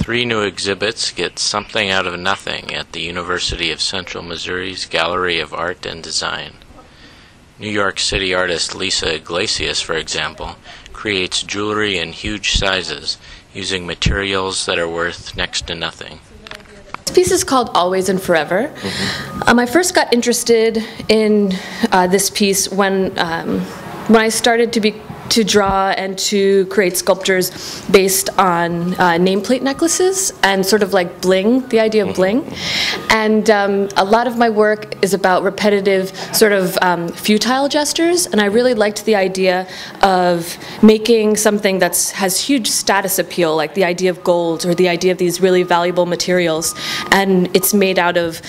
Three new exhibits get something out of nothing at the University of Central Missouri's Gallery of Art and Design. New York City artist Lisa Iglesias, for example, creates jewelry in huge sizes using materials that are worth next to nothing. This piece is called Always and Forever. I first got interested in this piece when I started to draw and to create sculptures based on nameplate necklaces and sort of like bling, the idea of bling. And a lot of my work is about repetitive sort of futile gestures, and I really liked the idea of making something that has huge status appeal, like the idea of gold or the idea of these really valuable materials, and it's made out of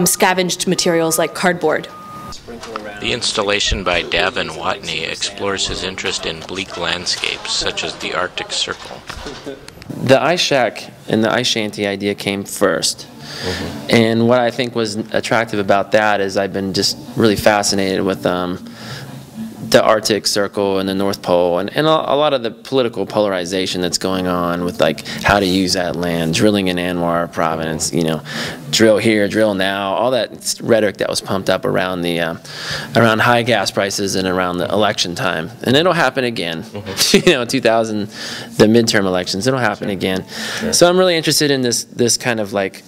scavenged materials like cardboard. The installation by Davin Watney explores his interest in bleak landscapes, such as the Arctic Circle. The ice shack and the ice shanty idea came first. And what I think was attractive about that is I've been just really fascinated with the Arctic Circle and the North Pole, and a lot of the political polarization that's going on with like how to use that land, drilling in Anwar Province, you know, drill here, drill now, all that rhetoric that was pumped up around the around high gas prices and around the election time, and it'll happen again. You know, 2000, the midterm elections, it'll happen again. So I'm really interested in this kind of like.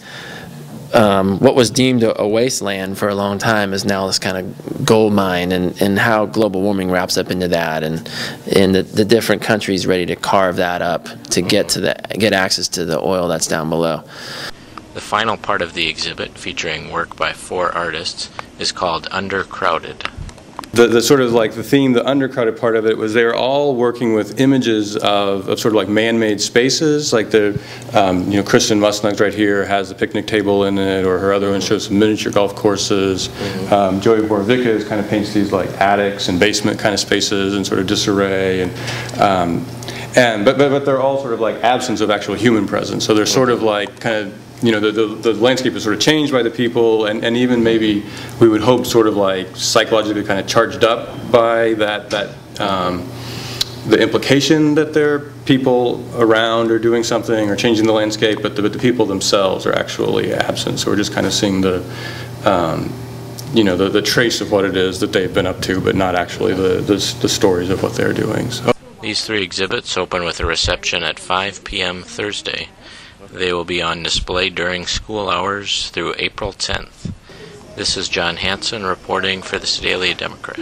What was deemed a wasteland for a long time is now this kind of gold mine, and how global warming wraps up into that, and the different countries ready to carve that up to get access to the oil that's down below. The final part of the exhibit, featuring work by 4 artists, is called Undercrowded. The sort of like the theme, the undercrowded part of it, was they were all working with images of sort of like man-made spaces, like the, you know, Kristen Musnug's right here has a picnic table in it, or her other one shows some miniature golf courses. Joey Borovica kind of paints these like attics and basement kind of spaces in sort of disarray, but they're all sort of like absence of actual human presence. So they're sort of like kind of, you know, the landscape is sort of changed by the people, and even maybe we would hope sort of like psychologically kind of charged up by the implication that there are people around or doing something or changing the landscape, but the people themselves are actually absent. So we're just kind of seeing the you know, the trace of what it is that they've been up to, but not actually the stories of what they're doing. So. These 3 exhibits open with a reception at 5 p.m. Thursday. They will be on display during school hours through April 10th. This is John Hansen reporting for the Sedalia Democrat.